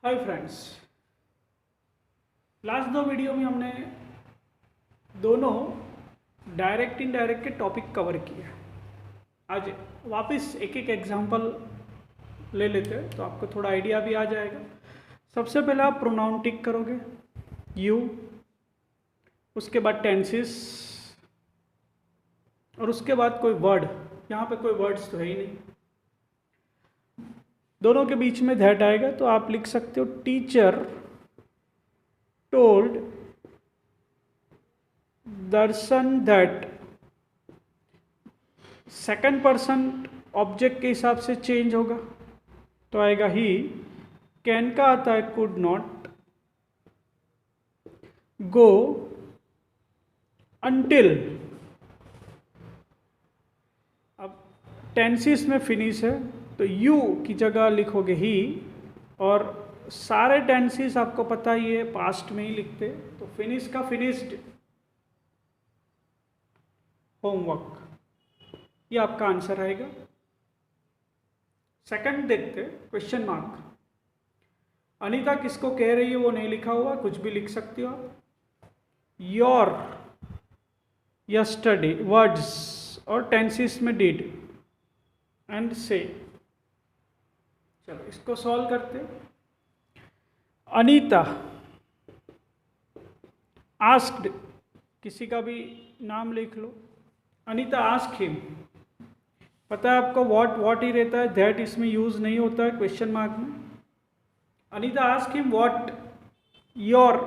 Hi friends, last दो video में हमने दोनों डायरेक्ट इनडायरेक्ट के टॉपिक कवर किए। आज वापस एक एक एग्जांपल ले लेते हैं तो आपको थोड़ा आइडिया भी आ जाएगा। सबसे पहले आप प्रोनाउन टिक करोगे यू, उसके बाद टेंसेस और उसके बाद कोई वर्ड। यहाँ पे कोई वर्ड्स तो है ही नहीं, दोनों के बीच में दैट आएगा तो आप लिख सकते हो teacher told Darshan that. Second person object के हिसाब से चेंज होगा तो आएगा ही। कैन का आता है कुड नॉट, गो, अंटिल। अब टेंसेस में फिनिश है तो यू की जगह लिखोगे ही, और सारे टेंसेस आपको पता ही है पास्ट में ही लिखते, तो फिनिश का फिनिश्ड, होमवर्क, ये आपका आंसर आएगा। सेकंड देखते क्वेश्चन मार्क। अनीता किसको कह रही है वो नहीं लिखा हुआ, कुछ भी लिख सकती हो आप। योर, यस्टरडे, वर्ड्स और टेंसेस में डिड एंड से। चलो इसको सॉल्व करते। अनीता आस्क्ड, किसी का भी नाम लिख लो। अनीता आस्क हिम, पता है आपको व्हाट ही रहता है, दैट इसमें यूज नहीं होता है क्वेश्चन मार्क में। Anita ask him what, your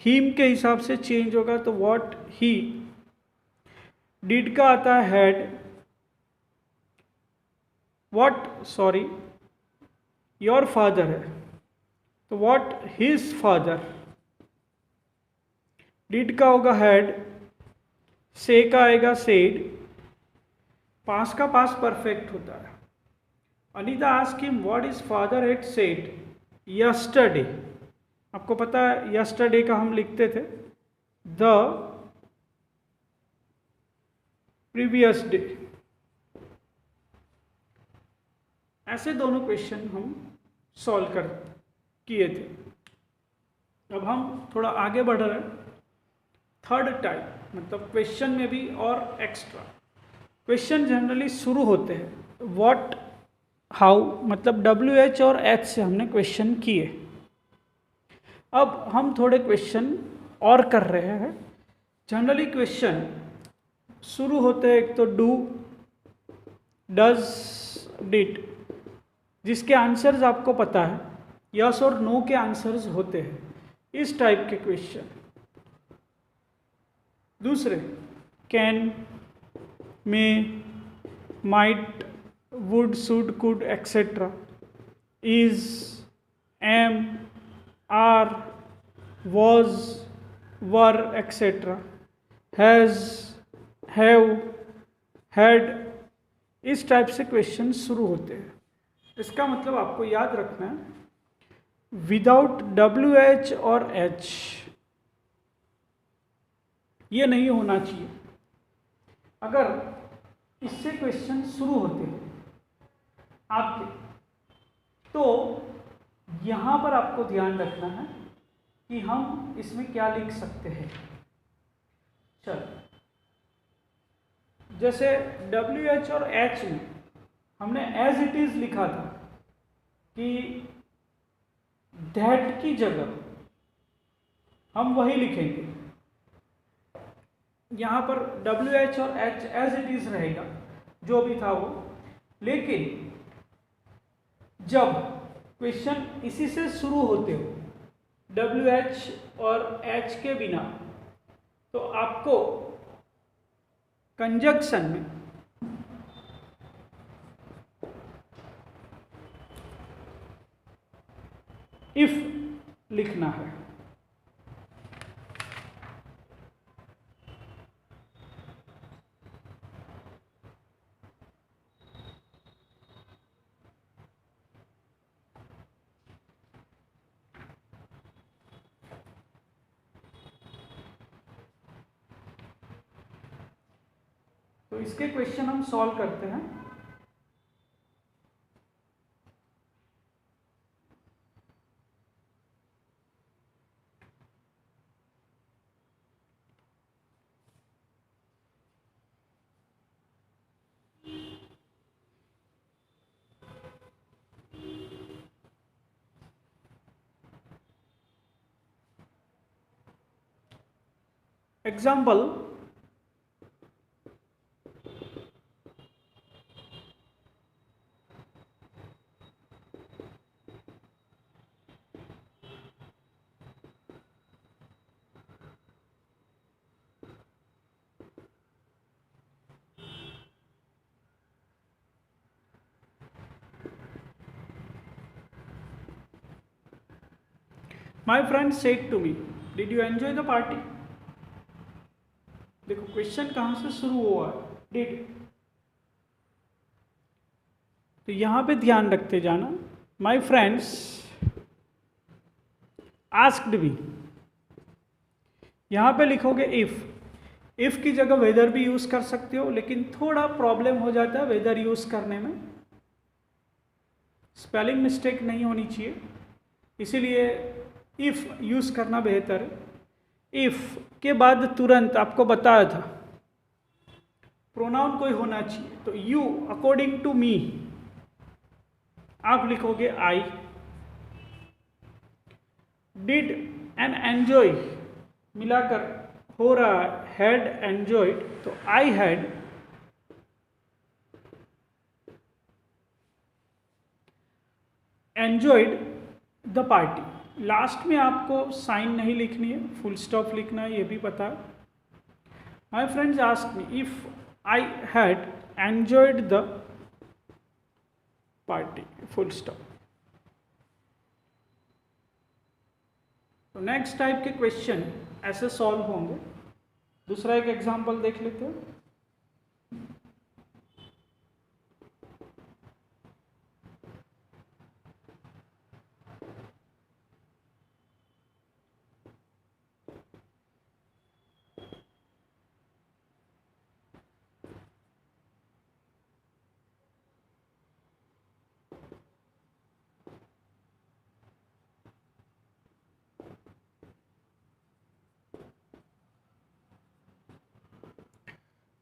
him के हिसाब से चेंज होगा तो व्हाट ही। डिड का आता है had, what sorry your father है तो व्हाट हिज फादर। डिड का होगा हैड, से का आएगा सेड, पास का पास परफेक्ट होता है। Anita ask him what is father had said yesterday. आपको पता है यस्टरडे का हम लिखते थे द प्रीवियस डे। ऐसे दोनों क्वेश्चन हम सॉल्व कर किए थे। अब हम थोड़ा आगे बढ़ रहे हैं। थर्ड टाइप, मतलब क्वेश्चन में भी और एक्स्ट्रा क्वेश्चन जनरली शुरू होते हैं व्हाट, हाउ, मतलब WH और H से हमने क्वेश्चन किए। अब हम थोड़े क्वेश्चन और कर रहे हैं। जनरली क्वेश्चन शुरू होते हैं एक तो डू, डज, डिड, जिसके आंसर्स आपको पता है, यस और नो के आंसर्स होते हैं, इस टाइप के क्वेश्चन। दूसरे can, may, might, would, should, could, etcetera, is, am, are, was, were, etcetera, has, have, had, इस टाइप से क्वेश्चन शुरू होते हैं। इसका मतलब आपको याद रखना है विदाउट WH और H ये नहीं होना चाहिए। अगर इससे क्वेश्चन शुरू होते हैं आपके, तो यहां पर आपको ध्यान रखना है कि हम इसमें क्या लिख सकते हैं। चलो, जैसे WH और H में हमने एज इट इज लिखा था कि दैट की जगह हम वही लिखेंगे। यहाँ पर WH और H एज इट इज रहेगा, जो भी था वो। लेकिन जब क्वेश्चन इसी से शुरू होते हो WH और H के बिना, तो आपको कंजक्शन में इफ लिखना है। तो इसके क्वेश्चन हम सॉल्व करते हैं। Example, my friend said to me, did you enjoy the party. देखो क्वेश्चन कहां से शुरू हुआ है, डिड। तो यहां पे ध्यान रखते जाना, माई फ्रेंड्स आस्क्ड मी, यहां पे लिखोगे इफ की जगह वेदर भी यूज कर सकते हो, लेकिन थोड़ा प्रॉब्लम हो जाता है वेदर यूज करने में, स्पेलिंग मिस्टेक नहीं होनी चाहिए, इसीलिए इफ यूज करना बेहतर है। इफ के बाद तुरंत आपको बताया था प्रोनाउन कोई होना चाहिए, तो यू अकॉर्डिंग टू मी आप लिखोगे आई। डिड एंड एंजॉय मिलाकर हो रहा है हैड एंजॉयड, तो I had enjoyed the party. Last में आपको साइन नहीं लिखनी है, फुल स्टॉप लिखना है, ये भी पता है। My friends ask me if I had enjoyed the party, full stop. तो नेक्स्ट टाइप के क्वेश्चन ऐसे सॉल्व होंगे। दूसरा एक एग्जांपल देख लेते हैं।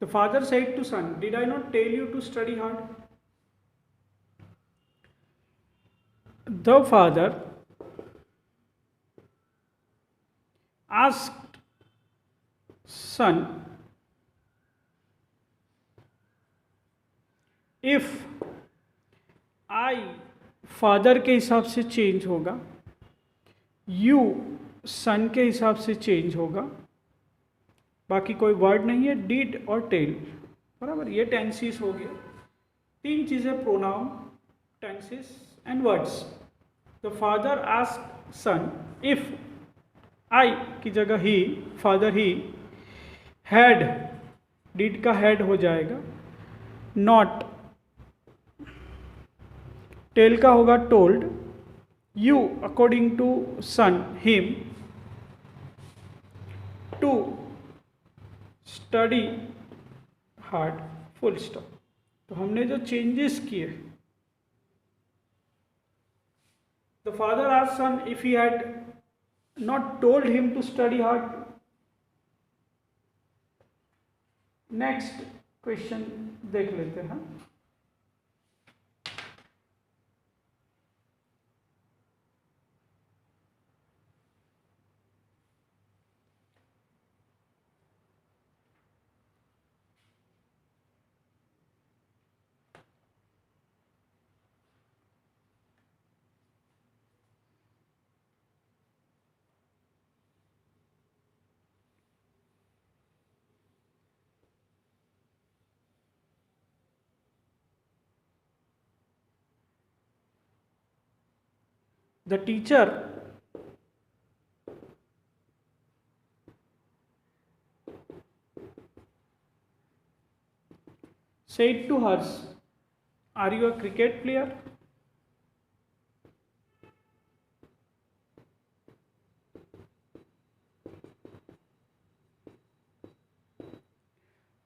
The father said to son, did I not tell you to study hard? The father asked son if I father के हिसाब से चेंज होगा, यू सन के हिसाब से चेंज होगा, बाकी कोई वर्ड नहीं है, डिड और टेल, बराबर। ये टेंसेस हो गया, तीन चीज़ें, pronoun, tenses and words. The father asked son if I की जगह he, father he, had, did का हैड हो जाएगा, नॉट, टेल का होगा told, you according to son him, to study hard, full stop. तो हमने जो चेंजेस किए, the father asked son if he had not told him to study hard. Next question देख लेते हैं। The teacher said to her, are you a cricket player?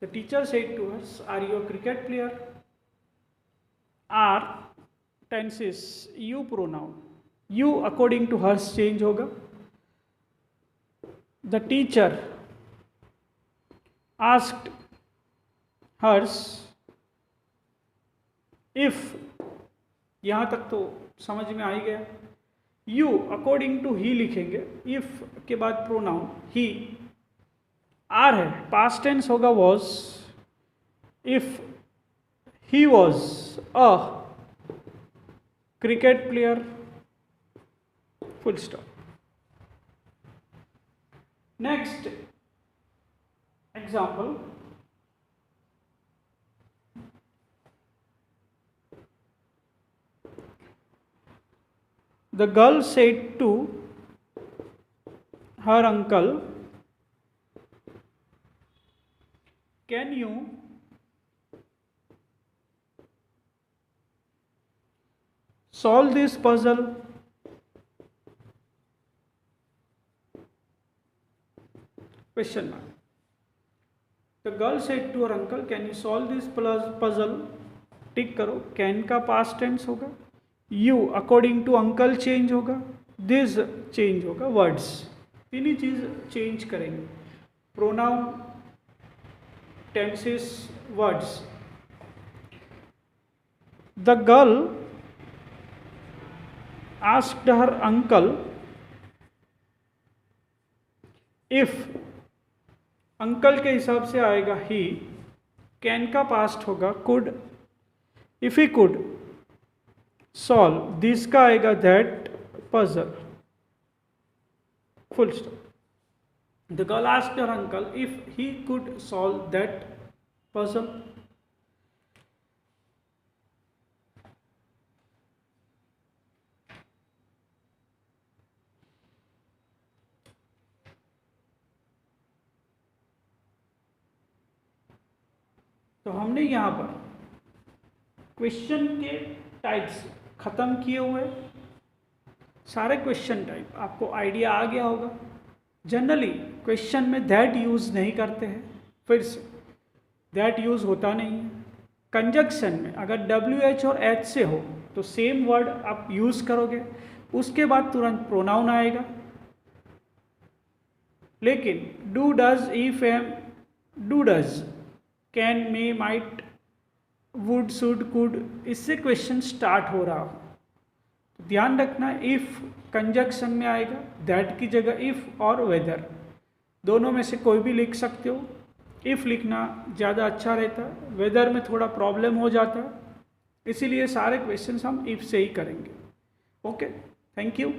The teacher said to us, are you a cricket player? Are tenses, you pronoun, you according to hers change होगा। The teacher asked hers if, यहाँ तक तो समझ में आ ही गया। You according to he लिखेंगे, if के बाद प्रोनाउन he, आर है, पास्ट टेंस होगा was, if he was a cricket player, full stop. Next example, the girl said to her uncle, can you solve this puzzle? Question mark. The girl said to her uncle, can you solve this puzzle? Tick करो, can का past tense होगा, you according to uncle change होगा, this change होगा, words तीन ही चीज change करेंगे, pronoun, tenses, words. The girl asked her uncle if, uncle के हिसाब से आएगा ही, कैन का पास्ट होगा could, if he could solve, this का आएगा that puzzle, full stop. The girl asked her uncle if he could solve that puzzle. तो हमने यहाँ पर क्वेश्चन के टाइप्स ख़त्म किए हुए, सारे क्वेश्चन टाइप आपको आइडिया आ गया होगा. जनरली क्वेश्चन में दैट यूज़ नहीं करते हैं, फिर से दैट यूज़ होता नहीं है. कंजक्शन में अगर WH और H से हो तो सेम वर्ड आप यूज़ करोगे, उसके बाद तुरंत प्रोनाउन आएगा. लेकिन do, does, if, am, do, does, can, may, might, would, should, could, इससे क्वेश्चन स्टार्ट हो रहा हो तो ध्यान रखना इफ कंजक्शन में आएगा, दैट की जगह इफ और वेदर दोनों में से कोई भी लिख सकते हो. इफ लिखना ज़्यादा अच्छा रहता, वेदर में थोड़ा प्रॉब्लम हो जाता, इसीलिए सारे क्वेश्चंस हम इफ से ही करेंगे. Okay, thank you.